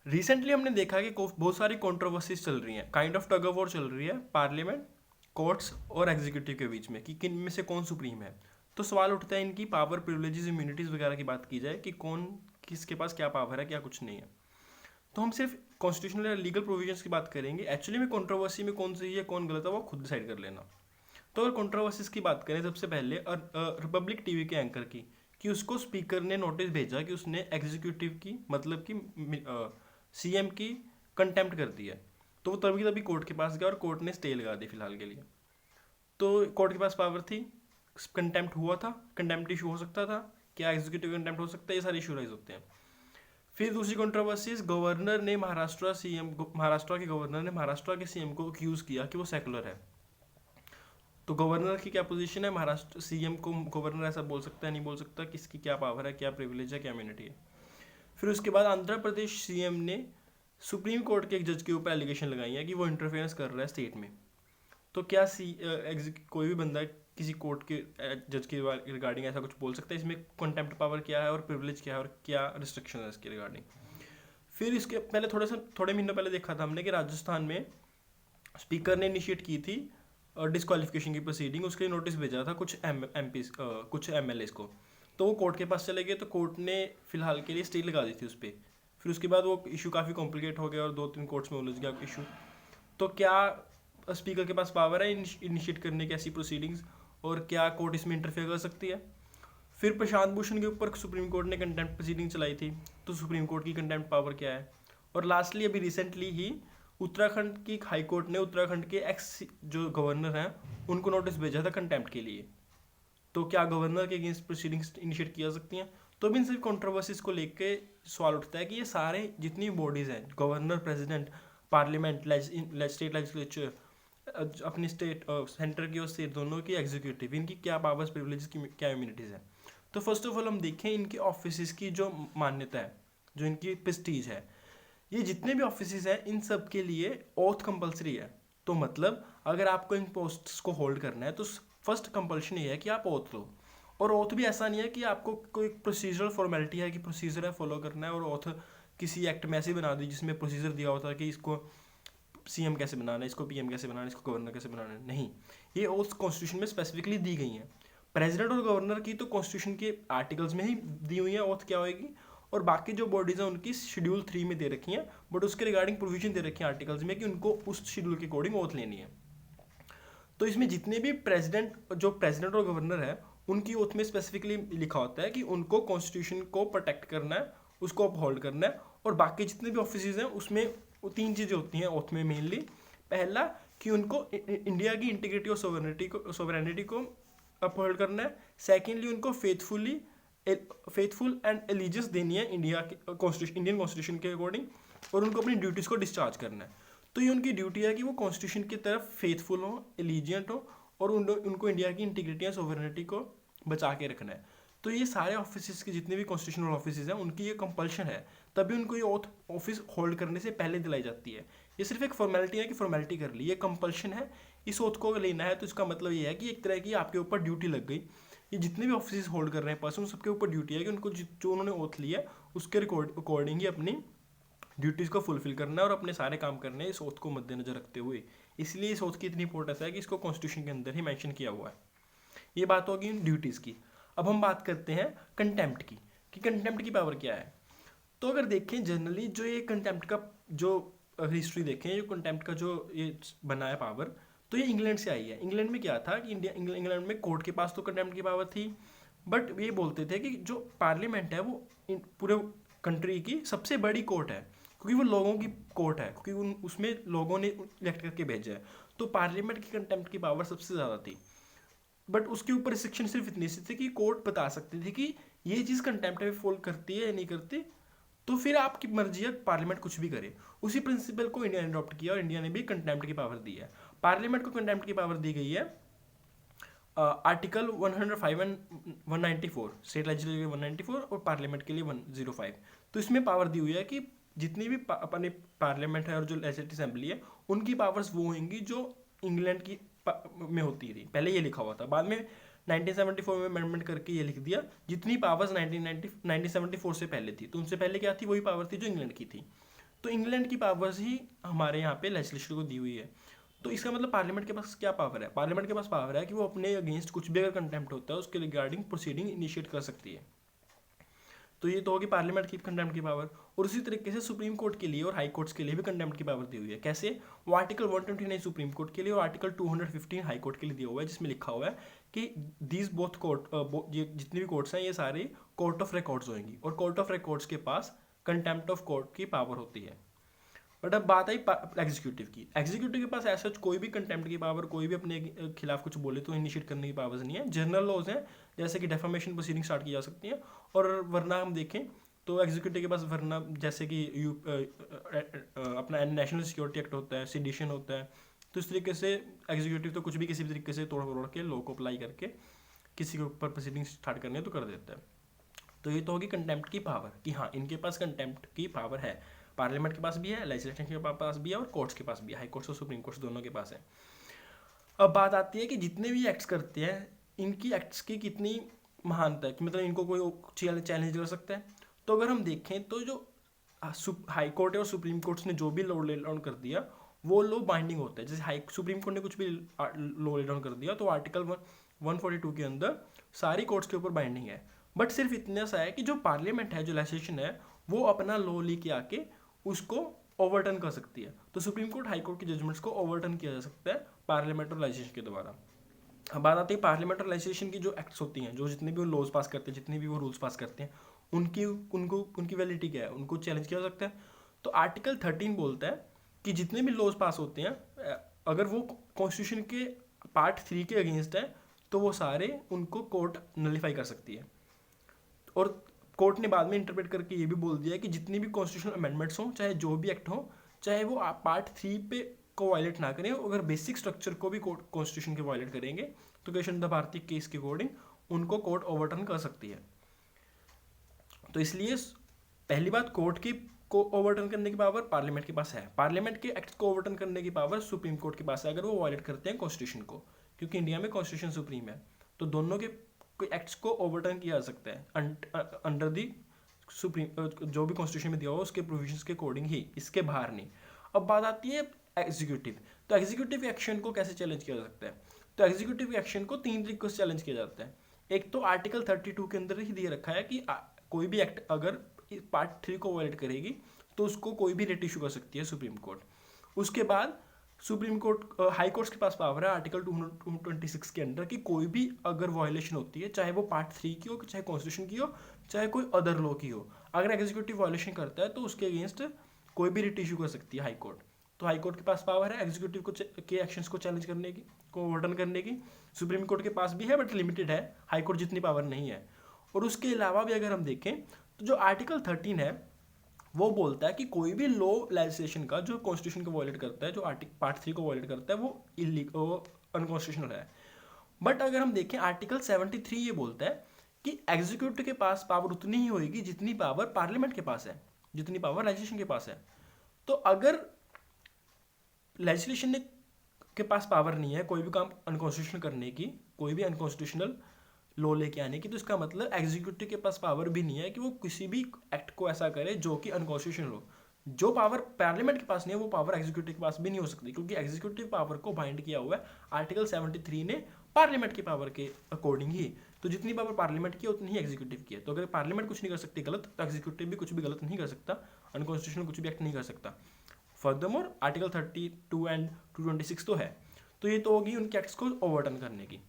Recently हमने देखा कि बहुत सारी कंट्रोवर्सीज चल रही हैं, kind of tug of war चल रही है पार्लियामेंट, कोर्ट्स और एग्जीक्यूटिव के बीच में कि किन में से कौन सुप्रीम है। तो सवाल उठता है इनकी पावर, प्रिविलेजेस, इम्यूनिटीज़ वगैरह की बात की जाए कि कौन किसके पास क्या पावर है, क्या कुछ नहीं है। तो हम सिर्फ कॉन्स्टिट्यूशनल या लीगल प्रोविजंस की बात करेंगे। एक्चुअली में कंट्रोवर्सी में कौन सही है कौन गलत है वो खुद डिसाइड कर लेना। तो अगर कंट्रोवर्सीज की बात करें, सबसे पहले रिपब्लिक टीवी के एंकर की, कि उसको स्पीकर ने नोटिस भेजा कि उसने एग्जीक्यूटिव की मतलब कि सीएम की कंटेम्प्ट कर दी है। तो वो तभी तभी कोर्ट के पास गया और कोर्ट ने स्टे लगा दी फिलहाल के लिए। तो कोर्ट के पास पावर थी, कंटेम्प्ट हुआ था, कंटेम्प्ट इशू हो सकता था, क्या एग्जीक्यूटिव कंटेम्प्ट हो सकता है, ये सारे इशू राइज होते हैं। फिर दूसरी कंट्रोवर्सीज, गवर्नर ने महाराष्ट्र के गवर्नर ने महाराष्ट्र के सीएम को अक्यूज किया कि वो सेकुलर है। तो गवर्नर की क्या पोजीशन है, महाराष्ट्र सीएम को गवर्नर ऐसा बोल सकता है नहीं बोल सकता, किसकी क्या पावर है, क्या प्रिविलेज है, क्या इम्यूनिटी है। फिर उसके बाद आंध्र प्रदेश सीएम ने सुप्रीम कोर्ट के एक जज के ऊपर एलिगेशन लगाई है कि वो इंटरफेरेंस कर रहा है स्टेट में। तो क्या कोई भी बंदा किसी कोर्ट के जज के रिगार्डिंग ऐसा कुछ बोल सकता है? इसमें कंटेम्प्ट पावर क्या है और प्रिविलेज क्या है और क्या रिस्ट्रिक्शन है इसके रिगार्डिंग। फिर इसके पहले थोड़े महीनों पहले देखा था हमने कि राजस्थान में स्पीकर ने इनिशिएट की थी डिस्क्वालिफिकेशन की प्रोसीडिंग, उसके लिए नोटिस भेजा था कुछ कुछ एमएलएस को। तो वो कोर्ट के पास चले गए, तो कोर्ट ने फिलहाल के लिए स्टे लगा दी थी उस पर। फिर उसके बाद वो इशू काफ़ी कॉम्प्लिकेट हो गया और 2-3 कोर्ट्स में उलझ गया इशू। तो क्या स्पीकर के पास पावर है इनिशिएट करने की ऐसी प्रोसीडिंग्स, और क्या कोर्ट इसमें इंटरफेयर कर सकती है? फिर प्रशांत भूषण के ऊपर सुप्रीम कोर्ट ने कंटेम्प्ट प्रोसीडिंग चलाई थी, तो सुप्रीम कोर्ट की कंटेम्प्ट पावर क्या है? और लास्टली अभी रिसेंटली ही उत्तराखंड की हाई कोर्ट ने उत्तराखंड के एक्स जो गवर्नर हैं उनको नोटिस भेजा था कंटेम्प्ट के लिए। तो क्या गवर्नर के अगेंस्ट प्रोसीडिंग्स इनिशिएट की जा सकती हैं? तो अब इन सभी कंट्रोवर्सीज को लेकर सवाल उठता है कि ये सारे जितनी बॉडीज़ हैं, governor, president, parliament, state legislature, अपनी स्टेट सेंटर की और स्टेट दोनों की एग्जीक्यूटिव, इनकी क्या पावर्स, प्रिविलेजेस की क्या इम्यूनिटीज़ हैं। तो फर्स्ट ऑफ ऑल हम देखें इनके ऑफिस की जो मान्यता है, जो इनकी प्रेस्टीज है। ये जितने भी ऑफिस हैं इन सब के लिए ओथ कंपलसरी है। तो मतलब अगर आपको इन पोस्ट्स को होल्ड करना है तो फर्स्ट कंपल्शन ये है कि आप ओथ लो। और ओथ भी ऐसा नहीं है कि आपको कोई प्रोसीजरल फॉर्मेलिटी है कि प्रोसीजर है फॉलो करना है और ओथ किसी एक्ट में ऐसे बना दी जिसमें प्रोसीजर दिया होता है कि इसको सीएम कैसे बनाना है, इसको पीएम कैसे बनाना है, इसको गवर्नर कैसे बनाना है। नहीं, ये ओथ कॉन्स्टिट्यूशन में स्पेसिफिकली दी गई हैं। प्रेसिडेंट और गवर्नर की तो कॉन्स्टिट्यूशन के आर्टिकल्स में ही दी हुई है ओथ क्या होएगी, और बाकी जो बॉडीज हैं उनकी शेड्यूल 3 में दे रखी हैं, बट उसके रिगार्डिंग प्रोविजन दे रखी है आर्टिकल्स में कि उनको उस शेड्यूल के अकॉर्डिंग ओथ लेनी है। तो इसमें जितने भी प्रेसिडेंट और गवर्नर है उनकी ओथ में स्पेसिफिकली लिखा होता है कि उनको कॉन्स्टिट्यूशन को प्रोटेक्ट करना है, उसको अपहोल्ड करना है। और बाकी जितने भी ऑफिस हैं उसमें वो 3 चीज़ें होती हैं ओथ में मेनली। पहला कि उनको इंडिया की इंटीग्रिटी और सोवरेनिटी को अपहोल्ड करना है। सेकेंडली उनको फेथफुल एंड एलिजियस देनी है इंडियन कॉन्स्टिट्यूशन के अकॉर्डिंग, और उनको अपनी ड्यूटीज़ को डिस्चार्ज करना है। तो ये उनकी ड्यूटी है कि वो कॉन्स्टिट्यूशन की तरफ फेथफुल हो, एलिजियंट हो, और उनको इंडिया की इंटीग्रिटी और सोवरेनिटी को बचा के रखना है। तो ये सारे ऑफिस के जितने भी कॉन्स्टिट्यूशनल ऑफिस हैं उनकी ये कंपल्शन है, तभी उनको ये ऑफिस होल्ड करने से पहले दिलाई जाती है। ये सिर्फ एक फॉर्मेलिटी है कि फॉर्मेलिटी कर ली, ये कंपल्शन है। इस ओथ को लेना है तो इसका मतलब ये है कि एक तरह की आपके ऊपर ड्यूटी लग गई। ये जितने भी ऑफिस होल्ड कर रहे हैं पर्सन, सबके ऊपर ड्यूटी है कि उनको जो उन्होंने ओथ लिया है उसके अकॉर्डिंग ही अपनी ड्यूटीज़ को फुलफिल करना है और अपने सारे काम करने हैं इस ओथ को मद्देनजर रखते हुए। इसलिए इस ओथ की इतनी इंपॉर्टेंस है कि इसको कॉन्स्टिट्यूशन के अंदर ही मेंशन किया हुआ है। ये बात होगी ड्यूटीज़ की। अब हम बात करते हैं कंटेम्प्ट की, कि कंटेम्प्ट की पावर क्या है। तो अगर देखें जनरली जो ये कंटेम्प्ट का जो हिस्ट्री देखें, जो कंटेम्प्ट का जो ये बना है पावर, तो ये इंग्लैंड से आई है। इंग्लैंड में क्या था कि इंग्लैंड में कोर्ट के पास तो कंटेम्प्ट की पावर थी, बट ये बोलते थे कि जो पार्लियामेंट है वो पूरे कंट्री की सबसे बड़ी कोर्ट है, क्योंकि वो लोगों की कोर्ट है, क्योंकि उसमें लोगों ने इलेक्ट करके भेजा है। तो पार्लियामेंट की कंटेम्प्ट की पावर सबसे ज़्यादा थी। बट उसके ऊपर रिस्ट्रिक्शन सिर्फ इतनी सी थी कि कोर्ट बता सकती थी कि ये चीज़ कंटेम्प्ट में फॉल करती है या नहीं करती, तो फिर आपकी मर्जी है, पार्लियामेंट कुछ भी करे। उसी प्रिंसिपल को इंडिया ने अडॉप्ट किया और इंडिया ने भी कंटेम्प्ट की पावर दी है। पार्लियामेंट को कंटेम्प्ट की पावर दी गई है आर्टिकल 105 एंड 194, स्टेट लेजिस्लेचर 194 और पार्लियामेंट के लिए 105। तो इसमें पावर दी हुई है कि जितनी भी अपने पार्लियामेंट है और जो लेजिस्लेटिव असेंबली है उनकी पावर्स वो होंगी जो इंग्लैंड की में होती थी। पहले ये लिखा हुआ था, बाद में 1974 में अमेंडमेंट करके ये लिख दिया जितनी पावर्स 1974 से पहले थी। तो उनसे पहले क्या थी, वही पावर थी जो इंग्लैंड की थी। तो इंग्लैंड की पावर्स ही हमारे यहाँ पे लेजिस्लेचर को दी हुई है। तो इसका मतलब पार्लियामेंट के पास क्या पावर है? पार्लियामेंट के पास पावर है कि वो अपने अगेंस्ट कुछ भी अगर कंटेम्प्ट होता है उसके रिगार्डिंग प्रोसीडिंग इनिशिएट कर सकती है। तो ये तो होगी पार्लियामेंट की कंटेम्प्ट की पावर। और उसी तरीके से सुप्रीम कोर्ट के लिए और हाई कोर्ट्स के लिए भी कंटेम्प्ट की पावर दी हुई है। कैसे? वो आर्टिकल 129 सुप्रीम कोर्ट के लिए और आर्टिकल 215 हाई कोर्ट के लिए दिया हुआ है, जिसमें लिखा हुआ है कि दीज बोथ कोर्ट, ये जितनी भी कोर्ट्स हैं ये सारे कोर्ट ऑफ रिकॉर्ड्स होंगी, और कोर्ट ऑफ रिकॉर्ड्स के पास कंटेम्प्ट ऑफ कोर्ट की पावर होती है। बट अब बात आई एग्जीक्यूटिव की। एग्जीक्यूटिव के पास ऐसा कोई भी कंटेम्प्ट की पावर, कोई भी अपने खिलाफ कुछ बोले तो इनिशिएट करने की पावर्स नहीं है। जनरल लॉज हैं, जैसे कि डेफामेशन प्रोसीडिंग स्टार्ट की जा सकती है। और वरना हम देखें तो एग्जीक्यूटिव के पास वरना जैसे कि अपना नेशनल सिक्योरिटी एक्ट होता है, सिडिशन होता है, तो इस तरीके से एग्जीक्यूटिव तो कुछ भी किसी भी तरीके से तोड़ मरोड़ के लॉ को अप्लाई करके किसी के ऊपर प्रोसीडिंग स्टार्ट करने तो कर देता है। तो ये तो होगी कंटेम्प्ट की पावर कि हाँ इनके पास कंटेम्प्ट की पावर है। पार्लियामेंट के पास भी है, लेजिस्लेशन के पास भी है, और कोर्ट्स के पास भी है, हाई कोर्ट्स और सुप्रीम कोर्ट्स दोनों के पास है। अब बात आती है कि जितने भी एक्ट्स करते हैं इनकी एक्ट्स की कितनी महानता है, कि मतलब इनको कोई चैलेंज कर सकता है। तो अगर हम देखें तो जो हाई कोर्ट और सुप्रीम कोर्ट्स ने जो भी लॉ ले डाउन कर दिया वो लॉ बाइंडिंग होता है। जैसे सुप्रीम कोर्ट ने कुछ भी लॉ ले डाउन कर दिया तो आर्टिकल 142 के अंदर सारी कोर्ट्स के ऊपर बाइंडिंग है। बट सिर्फ इतना सा है कि जो पार्लियामेंट है, जो लेजिस्लेशन है, वो अपना लॉ लेके आके उसको ओवरटर्न कर सकती है। तो सुप्रीम कोर्ट हाई कोर्ट की जजमेंट्स को ओवरटर्न किया जा सकता है पार्लियामेंट और लेजिस्लेशन के द्वारा। अब बात आती है पार्लियामेंट और लेजिस्लेशन की जो एक्ट्स होती हैं, जो जितने भी वो लॉज पास करते हैं, जितने भी वो रूल्स पास करते हैं, उनकी वैलिडिटी क्या है, उनको चैलेंज किया जा सकता है। तो आर्टिकल 13 बोलता है कि जितने भी लॉज पास होते हैं अगर वो कॉन्स्टिट्यूशन के पार्ट 3 के अगेंस्ट है तो वो सारे उनको कोर्ट नलीफाई कर सकती है। और कोर्ट ने बाद में इंटरप्रेट करके ये भी बोल दिया कि जितनी भी कॉन्स्टिट्यूशनल अमेंडमेंट्स हों, चाहे जो भी एक्ट हो, चाहे वो पार्ट 3 पे को वायलेट ना करें, अगर बेसिक स्ट्रक्चर को भी कोर्ट कॉन्स्टिट्यूशन के वायलेट करेंगे तो क्वेश्चन द भारतीय केस के अकॉर्डिंग उनको कोर्ट ओवरटर्न कर सकती है। तो इसलिए पहली बात, कोर्ट की को ओवरटर्न करने की पावर पार्लियामेंट के पास है। पार्लियामेंट के एक्ट को ओवरटर्न करने की पावर सुप्रीम कोर्ट के पास है अगर वो वायलेट करते हैं कॉन्स्टिट्यूशन को, क्योंकि इंडिया में कॉन्स्टिट्यूशन सुप्रीम है। तो दोनों के एक्ट्स को ओवरटर्न किया जा सकता है अंडर दी सुप्रीम, जो भी कॉन्स्टिट्यूशन में दिया हुआ उसके प्रोविजंस के अकॉर्डिंग ही, इसके बाहर नहीं। अब बात आती है एग्जीक्यूटिव। तो एग्जीक्यूटिव एक्शन को कैसे चैलेंज किया जा सकता है? तो एग्जीक्यूटिव एक्शन को 3 तरीकों से चैलेंज किया जाता है। एक तो आर्टिकल 32 के अंदर ही दिया रखा है कि कोई भी एक्ट अगर पार्ट 3 को वायलेट करेगी तो उसको कोई भी रिट इशू कर सकती है सुप्रीम कोर्ट। उसके बाद सुप्रीम कोर्ट, हाई कोर्ट्स के पास पावर है आर्टिकल 226 के अंदर कि कोई भी अगर वायलेशन होती है, चाहे वो पार्ट 3 की हो, चाहे कॉन्स्टिट्यूशन की हो, चाहे कोई अदर लॉ की हो, अगर एग्जीक्यूटिव वायलेशन करता है तो उसके अगेंस्ट कोई भी रिट इशू कर सकती है हाई कोर्ट। तो हाई कोर्ट के पास पावर है एग्जीक्यूटिव को के एक्शंस को चैलेंज करने की, को ओवरटर्न करने की। सुप्रीम कोर्ट के पास भी है बट लिमिटेड है, हाई कोर्ट जितनी पावर नहीं है। और उसके अलावा भी अगर हम देखें तो जो आर्टिकल 13 है वो बोलता है कि कोई भी लॉ लेजिस्लेशन का जो कॉन्स्टिट्यूशन को वायलेट करता है, जो पार्ट 3 को वायलेट करता है, वो अनकॉन्स्टिट्यूशनल है। बट अगर हम देखें आर्टिकल 73 ये बोलता है कि एग्जीक्यूटिव के पास पावर उतनी ही होगी जितनी पावर पार्लियामेंट के पास है, जितनी पावर लेजिस्लेशन के पास है। तो अगर लेजिस्लेशन के पास पावर नहीं है कोई भी काम अनकॉन्स्टिट्यूशनल करने की, कोई भी अनकॉन्स्टिट्यूशनल लॉ लेके आने की, तो इसका मतलब एग्जीक्यूटिव के पास पावर भी नहीं है कि वो किसी भी एक्ट को ऐसा करे जो कि अनकॉन्स्टिट्यूशनल हो। जो पावर पार्लियामेंट के पास नहीं है वो पावर एग्जीक्यूटिव के पास भी नहीं हो सकती, क्योंकि एग्जीक्यूटिव पावर को बाइंड किया हुआ है आर्टिकल 73 ने पार्लियामेंट की पावर के अकॉर्डिंग ही। तो जितनी पावर पार्लियामेंट की है उतनी ही एग्जीक्यूटिव की है। तो अगर पार्लियामेंट कुछ नहीं कर सकती गलत, तो एग्जीक्यूटिव भी कुछ भी गलत नहीं कर सकता, अनकॉन्स्टिट्यूशनल कुछ भी एक्ट नहीं कर सकता। फर्दरमोर आर्टिकल 32 एंड 226 तो है। तो ये तो होगी उनके एक्ट्स को ओवरटर्न करने की।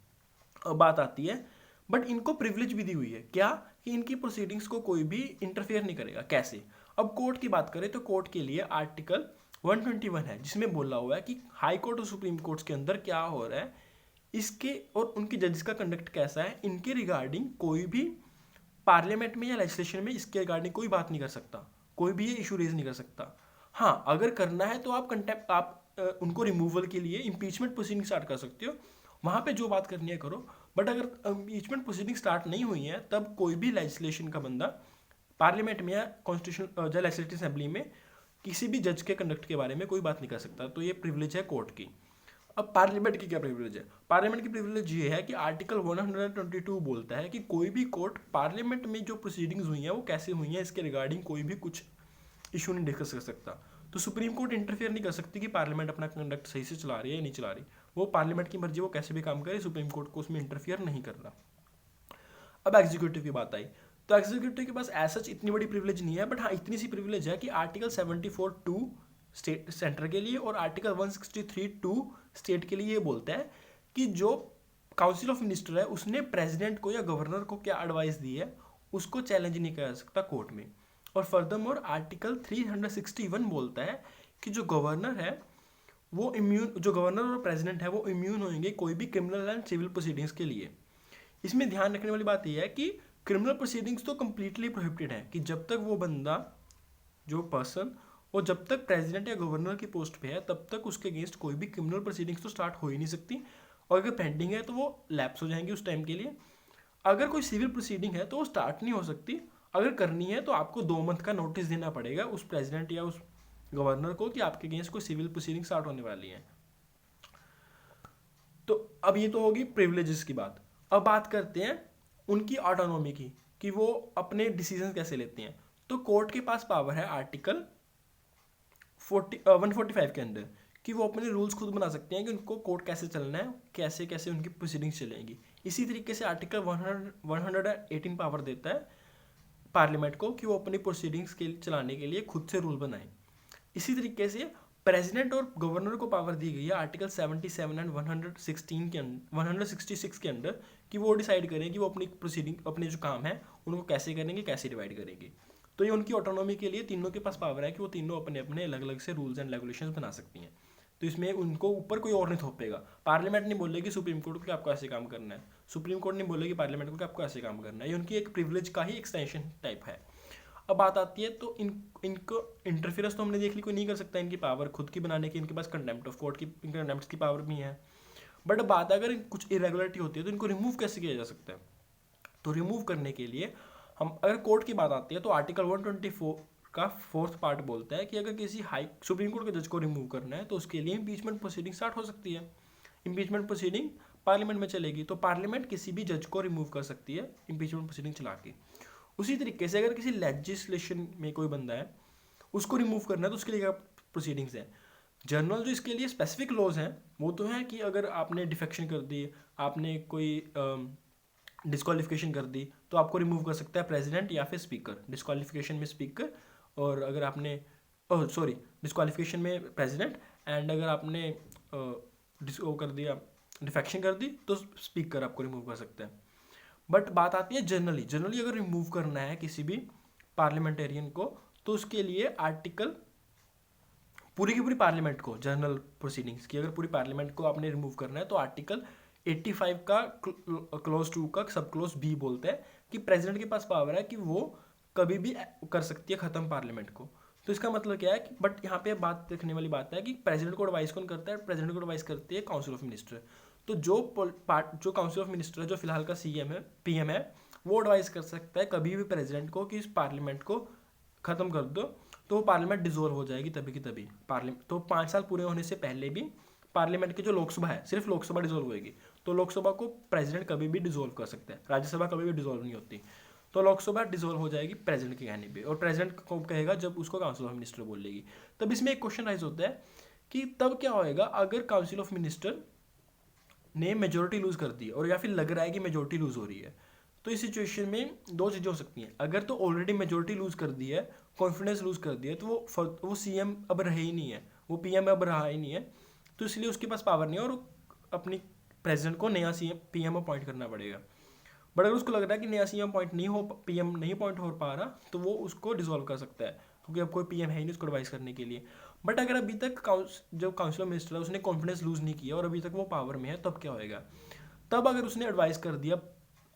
अब बात आती है, बट इनको प्रिविलेज भी दी हुई है क्या, कि इनकी प्रोसीडिंग्स को कोई भी इंटरफेयर नहीं करेगा। कैसे? अब कोर्ट की बात करें तो कोर्ट के लिए आर्टिकल 121 है जिसमें बोला हुआ है कि हाई कोर्ट और सुप्रीम कोर्ट्स के अंदर क्या हो रहा है, इसके और उनके जजेस का कंडक्ट कैसा है, इनके रिगार्डिंग कोई भी पार्लियामेंट में या लेजिस्लेशन में इसके रिगार्डिंग कोई बात नहीं कर सकता, कोई भी ये इशू रेज नहीं कर सकता। हाँ, अगर करना है तो आप उनको रिमूवल के लिए इम्पीचमेंट प्रोसीडिंग स्टार्ट कर सकते हो, वहाँ पे जो बात करनी है करो। बट अगर इम्पीचमेंट प्रोसीडिंग स्टार्ट नहीं हुई है तब कोई भी लेजिस्लेशन का बंदा पार्लियामेंट में या कॉन्स्टिट्यूशन या लेजिस्लेटिव असेंबली में किसी भी जज के कंडक्ट के बारे में कोई बात नहीं कर सकता। तो ये प्रिविलेज है कोर्ट की। अब पार्लियामेंट की क्या प्रिविलेज है? पार्लियामेंट की प्रिविलेज ये है कि आर्टिकल 122 बोलता है कि कोई भी कोर्ट पार्लियामेंट में जो प्रोसीडिंग्स हुई हैं वो कैसे हुई हैं इसके रिगार्डिंग कोई भी कुछ इशू नहीं डिस्कस कर सकता। तो सुप्रीम कोर्ट इंटरफेयर नहीं कर सकती कि पार्लियामेंट अपना कंडक्ट सही से चला रही है या नहीं चला रही। वो पार्लियामेंट की मर्जी, वो कैसे भी काम करे, सुप्रीम कोर्ट को उसमें इंटरफेयर नहीं करना। अब एग्जीक्यूटिव की बात आई, तो एग्जीक्यूटिव के पास ऐसा इतनी बड़ी प्रिविलेज नहीं है, बट हाँ इतनी सी प्रिविलेज है कि आर्टिकल 74(2) स्टेट सेंटर के लिए और आर्टिकल 163(2) स्टेट के लिए ये बोलता है कि जो काउंसिल ऑफ मिनिस्टर है उसने प्रेसिडेंट को या गवर्नर को क्या एडवाइस दी है उसको चैलेंज नहीं कर सकता कोर्ट में। और फर्दरमोर आर्टिकल 361 बोलता है कि जो गवर्नर है वो इम्यून, जो गवर्नर और प्रेसिडेंट है वो इम्यून होंगे कोई भी क्रिमिनल एंड सिविल प्रोसीडिंग्स के लिए। इसमें ध्यान रखने वाली बात यह है कि क्रिमिनल प्रोसीडिंग्स तो कंप्लीटली प्रोहिबिटेड है, कि जब तक वो बंदा, जो पर्सन, वो जब तक प्रेसिडेंट या गवर्नर की पोस्ट पे है तब तक उसके अगेंस्ट कोई भी क्रिमिनल प्रोसीडिंग्स तो स्टार्ट हो ही नहीं सकती, और अगर पेंडिंग है तो वो लैप्स हो जाएंगी उस टाइम के लिए। अगर कोई सिविल प्रोसीडिंग है तो वो स्टार्ट नहीं हो सकती, अगर करनी है तो आपको 2 मंथ का नोटिस देना पड़ेगा उस प्रेसिडेंट या उस गवर्नर को कि आपके अगेंस्ट कोई सिविल प्रोसीडिंग स्टार्ट होने वाली है। तो अब ये तो होगी प्रिविलेजेस की बात। अब बात करते हैं उनकी ऑटोनॉमी की, कि वो अपने डिसीजन कैसे लेते हैं। तो कोर्ट के पास पावर है आर्टिकल 145 के अंदर कि वो अपने रूल्स खुद बना सकते हैं कि उनको कोर्ट कैसे चलना है, कैसे कैसे उनकी प्रोसीडिंग्स चलेंगी। इसी तरीके से आर्टिकल 118 पावर देता है पार्लियामेंट को कि वो अपनी प्रोसीडिंग्स के चलाने के लिए खुद से रूल बनाए। इसी तरीके से प्रेसिडेंट और गवर्नर को पावर दी गई है आर्टिकल 77 एंड 116 के 166 के अंदर कि वो डिसाइड करें कि वो अपनी प्रोसीडिंग, अपने जो काम है उनको कैसे करेंगे, कैसे डिवाइड करेंगे। तो ये उनकी ऑटोनॉमी के लिए तीनों के पास पावर है कि वो तीनों अपने अपने अलग अलग से रूल्स एंड रेगुलेशंस बना सकती हैं। तो इसमें उनको ऊपर कोई और नहीं थोपेगा। पार्लियामेंट नहीं बोलेगी सुप्रीम कोर्ट को कि आपको ऐसे काम करना है, सुप्रीम कोर्ट नहीं बोलेगी पार्लियामेंट को कि आपको ऐसे काम करना है। ये उनकी एक प्रिविलेज का ही एक्सटेंशन टाइप है। अब बात आती है तो इनको इंटरफेरेंस तो हमने देख ली कोई नहीं कर सकता, इनकी पावर खुद की बनाने की, इनके पास कंटेम्प्ट ऑफ कोर्ट की, कंटेम्प्ट की पावर भी है। बट बात अगर कुछ इरेगुलरिटी होती है तो इनको रिमूव कैसे किया जा सकता है। तो रिमूव करने के लिए हम अगर कोर्ट की बात आती है तो आर्टिकल 124 का 4th पार्ट बोलता है कि अगर किसी हाई सुप्रीम कोर्ट के जज को रिमूव करना है तो उसके लिए इम्पीचमेंट प्रोसीडिंग स्टार्ट हो सकती है। इम्पीचमेंट प्रोसीडिंग पार्लियामेंट में चलेगी, तो पार्लियामेंट किसी भी जज को रिमूव कर सकती है इम्पीचमेंट प्रोसीडिंग चला के। उसी तरीके से अगर किसी लेजिस्लेशन में कोई बंदा है उसको रिमूव करना है तो उसके लिए क्या प्रोसीडिंग्स है। जनरल जो इसके लिए स्पेसिफिक लॉज हैं वो तो हैं कि अगर आपने डिफेक्शन कर दी, आपने कोई डिस्क्वालिफिकेशन कर दी तो आपको रिमूव कर सकता है प्रेसिडेंट या फिर स्पीकर। डिस्क्वालिफिकेशन में स्पीकर, और अगर आपने डिस्क्वालिफिकेशन में प्रेसिडेंट, एंड अगर आपने वो कर दिया, डिफेक्शन कर दी, तो स्पीकर आपको रिमूव कर सकता है। बट बात आती है जनरली अगर रिमूव करना है किसी भी पार्लियामेंटेरियन को तो उसके लिए आर्टिकल पूरी की पूरी पार्लियामेंट को, जनरल प्रोसीडिंग्स की अगर पूरी पार्लियामेंट को आपने रिमूव करना है तो आर्टिकल 85 का क्लोज 2 का सब क्लोज बी बोलता है कि प्रेसिडेंट के पास पावर है कि वो कभी भी कर सकती है ख़त्म पार्लियामेंट को। तो इसका मतलब क्या है कि, बट यहाँ पे बात देखने वाली बात है कि प्रेसिडेंट को एडवाइस कौन करता है, प्रेसिडेंट को एडवाइस करती है काउंसिल ऑफ मिनिस्टर। तो जो काउंसिल ऑफ मिनिस्टर है, जो फिलहाल का सीएम है, पीएम है, वो एडवाइस कर सकता है कभी भी प्रेसिडेंट को कि इस पार्लियामेंट को ख़त्म कर दो, तो वो पार्लियामेंट डिसॉल्व हो जाएगी तभी की तभी। पार्लियामेंट तो 5 साल पूरे होने से पहले भी पार्लियामेंट की जो लोकसभा है सिर्फ लोकसभा डिसॉल्व होएगी, तो लोकसभा को प्रेसिडेंट कभी भी डिसॉल्व कर सकता है, राज्यसभा कभी भी डिसॉल्व नहीं होती। तो लोकसभा डिसॉल्व हो जाएगी प्रेसिडेंट के कहने पे, और प्रेसिडेंट को कहेगा जब उसको काउंसिल ऑफ मिनिस्टर बोल लेगी। तब इसमें एक क्वेश्चन राइज होता है कि तब क्या होएगा अगर काउंसिल ऑफ मिनिस्टर ने मेजोरिटी लूज कर दी और या फिर लग रहा है कि मेजोरिटी लूज हो रही है। तो इस सिचुएशन में दो चीज़ें हो सकती हैं। अगर तो ऑलरेडी मेजोरिटी लूज कर दी है, कॉन्फिडेंस लूज कर दिया है, तो वो सीएम अब रहे ही नहीं है, वो पीएम अब रहा ही नहीं है, तो इसलिए उसके पास पावर नहीं है और अपनी प्रेसिडेंट को नया सीएम पीएम अपॉइंट करना पड़ेगा। बट अगर उसको लग रहा है कि नया सीएम अपॉइंट नहीं हो, पीएम नहीं अपॉइंट हो पा रहा, तो वो उसको डिसॉल्व कर सकता है क्योंकि अब कोई पीएम है ही नहीं उसको एडवाइस करने के लिए। बट अगर अभी तक जो काउंसिल ऑफ मिनिस्टर है उसने कॉन्फिडेंस लूज नहीं किया और अभी तक वो पावर में है, तब क्या होएगा। तब अगर उसने एडवाइस कर दिया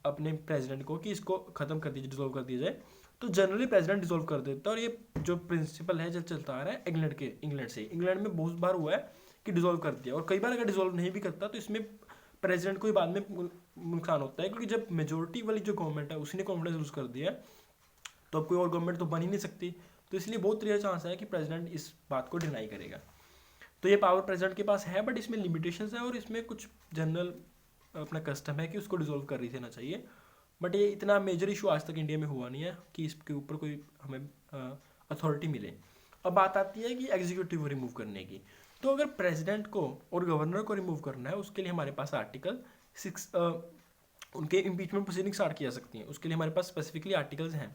अपने प्रेसिडेंट को कि इसको ख़त्म कर दीजिए, डिसॉल्व कर दिया जाए, तो जनरली प्रेसिडेंट डिसॉल्व कर देता है। और ये जो प्रिंसिपल है जो चलता आ रहा है इंग्लैंड में बहुत बार हुआ है कि डिसॉल्व कर दिया, और कई बार अगर डिसॉल्व नहीं भी करता तो इसमें प्रेसिडेंट को ही बाद में नुकसान होता है, क्योंकि जब मेजोरिटी वाली जो गवर्नमेंट है उसने कॉन्फिडेंस लूज कर दिया तो अब कोई और गवर्नमेंट तो बन ही नहीं सकती। तो इसलिए बहुत रेयर चांस है कि प्रेसिडेंट इस बात को डिनाई करेगा। तो ये पावर प्रेसिडेंट के पास है, बट इसमें लिमिटेशंस है और इसमें कुछ जनरल अपना कस्टम है कि उसको डिसॉल्व कर ही देना चाहिए। बट ये इतना मेजर इशू आज तक इंडिया में हुआ नहीं है कि इसके ऊपर कोई हमें अथॉरिटी मिले। अब बात आती है कि एग्जीक्यूटिव को रिमूव करने की। तो अगर प्रेसिडेंट को और गवर्नर को रिमूव करना है, उसके लिए हमारे पास आर्टिकल 6 उनके इम्पीचमेंट प्रोसीडिंग स्टार्ट की जा सकती हैं, उसके लिए हमारे पास स्पेसिफिकली आर्टिकल्स हैं।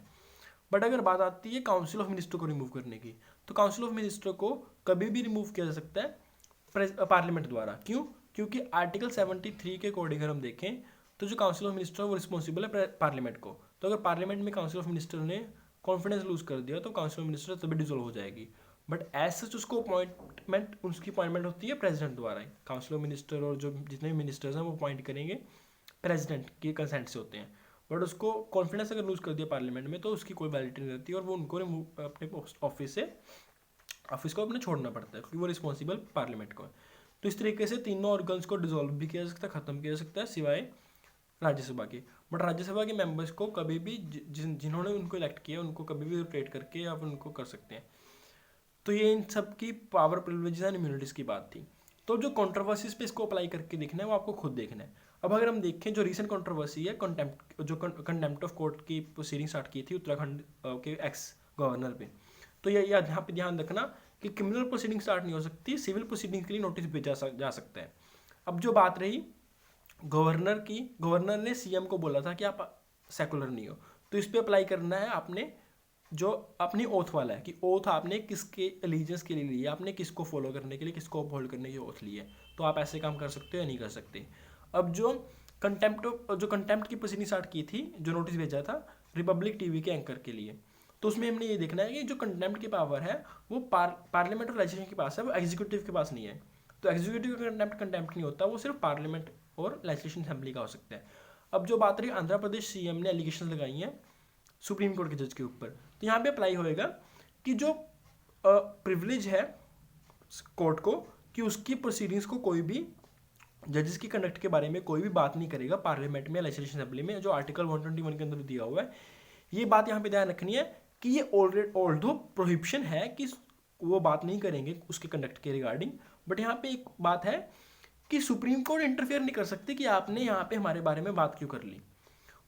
बट अगर बात आती है काउंसिल ऑफ मिनिस्टर को रिमूव करने की, तो काउंसिल ऑफ मिनिस्टर को कभी भी रिमूव किया जा सकता है पार्लियामेंट द्वारा। क्यों? क्योंकि आर्टिकल 73 के अकॉर्डिंग अगर हम देखें तो जो काउंसिल ऑफ मिनिस्टर है वो रिस्पॉन्सिबल है पार्लियामेंट को। तो अगर पार्लियामेंट में काउंसिल ऑफ मिनिस्टर ने कॉन्फिडेंस लूज कर दिया तो काउंसिल ऑफ मिनिस्टर तभी डिसॉल्व हो जाएगी। बट एज सच उसको उसकी अपॉइंटमेंट होती है प्रेसिडेंट द्वारा। काउंसिल ऑफ मिनिस्टर और जो जितने भी मिनिस्टर्स हैं वो अपॉइंट करेंगे प्रेसिडेंट के कंसेंट से होते हैं। बट उसको कॉन्फिडेंस अगर लूज कर दिया पार्लियामेंट में तो उसकी कोई वैलिडिटी नहीं रहती और वो उनको अपने ऑफिस को अपने छोड़ना पड़ता है, क्योंकि वो रिस्पॉन्सिबल पार्लियामेंट को है। तो इस तरीके से तीनों ऑर्गन्स को डिसॉल्व भी किया जा सकता है, खत्म किया जा सकता है, सिवाय राज्यसभा के। बट राज्यसभा के मेंबर्स को कभी भी जिन्होंने उनको इलेक्ट किया उनको कभी भी रिप्लेट करके आप उनको कर सकते हैं। तो ये इन सब की पावर प्रिविलेजेस एंड इम्यूनिटीज़ की बात थी। तो जो कंट्रोवर्सीज पे इसको अप्लाई करके देखना है वो आपको खुद देखना है। अब अगर हम देखें जो रीसेंट कंट्रोवर्सी है कंटेम्प्ट ऑफ कोर्ट की प्रोसीडिंग स्टार्ट की थी उत्तराखंड के एक्स गवर्नर पे, तो ये यहाँ पे ध्यान रखना कि क्रिमिनल प्रोसीडिंग स्टार्ट नहीं हो सकती, सिविल प्रोसीडिंग के लिए नोटिस भेजा जा सकता है। अब जो बात रही गवर्नर की, गवर्नर ने सीएम को बोला था कि आप सेकुलर नहीं हो, तो इस पर अप्लाई करना है आपने जो अपनी ओथ वाला है कि ओथ आपने किसके एलिजेंस के लिए लिया, आपने किसको फॉलो करने के लिए, किसको अपहोल्ड करने की ओथ ली है, तो आप ऐसे काम कर सकते हो या नहीं कर सकते। अब जो कंटेम्प्ट की प्रोसीडिंग स्टार्ट की थी, जो नोटिस भेजा था रिपब्लिक टीवी के एंकर के लिए, तो उसमें हमने ये देखना है कि जो कंटेम्प्ट की पावर है वो पार्लियामेंट और लेजिस्लेशन के पास है, वो एग्जीक्यूटिव के पास नहीं है। तो एग्जीक्यूटिव का कंटेम्प्ट नहीं होता, वो सिर्फ पार्लियामेंट और लेजिस्लेशन असेंबली का हो सकता है। अब जो बात रही आंध्र प्रदेश सीएम ने एलिगेशन लगाई हैं सुप्रीम कोर्ट के जज के ऊपर, तो यहाँ पे अप्लाई होएगा कि जो प्रिविलेज है कोर्ट को कि उसकी प्रोसीडिंग्स को कोई भी जजेस की कंडक्ट के बारे में कोई भी बात नहीं करेगा पार्लियामेंट में लेजिस्लेशन असेंबली में, जो आर्टिकल 121 के अंदर दिया हुआ है। ये बात यहाँ पे ध्यान रखनी है कि ये ऑल्दो प्रोहिबिशन है कि वो बात नहीं करेंगे उसके कंडक्ट के रिगार्डिंग, बट यहाँ पे एक बात है कि सुप्रीम कोर्ट इंटरफेयर नहीं कर सकती कि आपने यहाँ पे हमारे बारे में बात क्यों कर ली।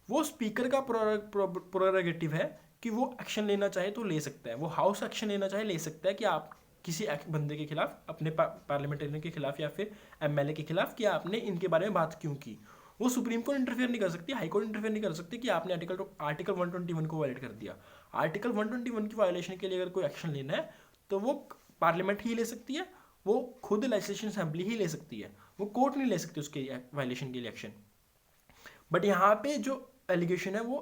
वो स्पीकर का प्रोरेगेटिव है कि वो एक्शन लेना चाहे तो ले सकता है, वो हाउस एक्शन लेना चाहे ले सकता है कि आप किसी बंदे के खिलाफ, अपने पार्लियामेंटेरियन के खिलाफ या फिर एमएलए के खिलाफ, कि आपने इनके बारे में बात क्यों की। वो सुप्रीम कोर्ट इंटरफेयर नहीं कर सकती, हाई कोर्ट इंटरफेयर नहीं कर सकती कि आपने आर्टिकल 121 को वायलेट कर दिया। आर्टिकल 121 की वायलेशन के लिए अगर कोई एक्शन लेना है तो वो पार्लियामेंट ही ले सकती है, वो खुद लेजिस्लेशन असेंबली ही ले सकती है, वो कोर्ट नहीं ले सकती उसके वायलेशन के लिए एक्शन। बट यहाँ पे जो एलिगेशन है वो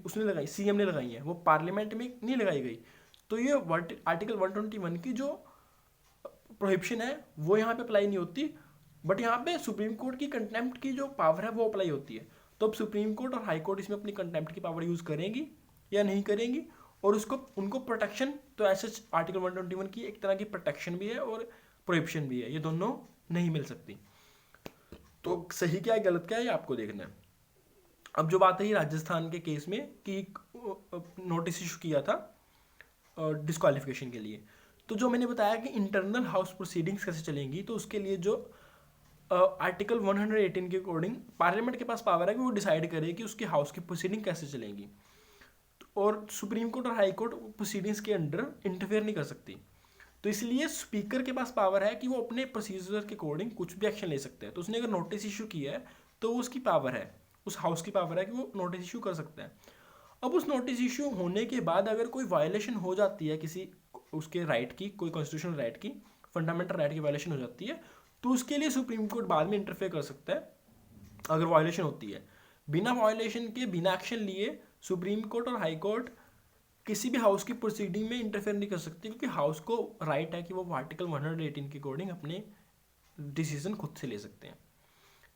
उसने लगाई, सीएम ने लगाई है, वो पार्लियामेंट में नहीं लगाई गई। तो ये आर्टिकल 121 की जो प्रोहिबिशन है वो यहाँ पे अप्लाई नहीं होती, बट यहाँ पे सुप्रीम कोर्ट की कंटेम्प्ट की जो पावर है वो अप्लाई होती है। तो अब सुप्रीम कोर्ट और हाई कोर्ट इसमें अपनी कंटेम्प्ट की पावर यूज़ करेंगी या नहीं करेंगी, और उसको उनको प्रोटेक्शन, तो ऐसे आर्टिकल 121 की एक तरह की प्रोटेक्शन भी है और प्रोहिबिशन भी है, ये दोनों नहीं मिल सकती। तो सही क्या है गलत क्या है ये आपको देखना है। अब जो बात है राजस्थान के केस में कि नोटिस इशू किया था डिस्क्वालिफिकेशन के लिए, तो जो मैंने बताया कि इंटरनल हाउस प्रोसीडिंग्स कैसे चलेंगी, तो उसके लिए जो आर्टिकल 118 के अकॉर्डिंग पार्लियामेंट के पास पावर है कि वो डिसाइड करे कि उसके हाउस की प्रोसीडिंग कैसे चलेंगी, और सुप्रीम कोर्ट और हाई कोर्ट प्रोसीडिंग्स के अंडर इंटरफेयर नहीं कर सकती। तो इसलिए स्पीकर के पास पावर है कि वो अपने प्रोसीजर के अकॉर्डिंग कुछ भी एक्शन ले सकते हैं। तो उसने अगर नोटिस इशू किया है तो उसकी पावर है, उस हाउस की पावर है कि वो नोटिस इशू कर सकता है। अब उस नोटिस इशू होने के बाद अगर कोई वायलेशन हो जाती है किसी उसके राइट की, कोई कॉन्स्टिट्यूशनल राइट की, फंडामेंटल राइट की वायलेशन हो जाती है, तो उसके लिए सुप्रीम कोर्ट बाद में इंटरफेयर कर सकता है अगर वायलेशन होती है। बिना वायलेशन के, बिना एक्शन लिए सुप्रीम कोर्ट और हाई कोर्ट किसी भी हाउस की प्रोसीडिंग में इंटरफेयर नहीं कर सकती, क्योंकि हाउस को राइट है कि वो आर्टिकल 118 के अकॉर्डिंग अपने डिसीजन खुद से ले सकते हैं।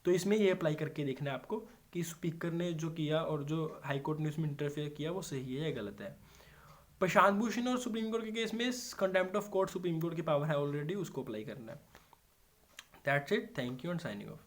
तो इसमें ये अप्लाई करके देखना है आपको कि स्पीकर ने जो किया और जो हाई कोर्ट ने उसमें इंटरफेयर किया वो सही है या गलत है। प्रशांत भूषण और सुप्रीम कोर्ट के केस में contempt of court supreme court की पावर है ऑलरेडी, उसको अप्लाई करना है। That's it, thank you and signing off.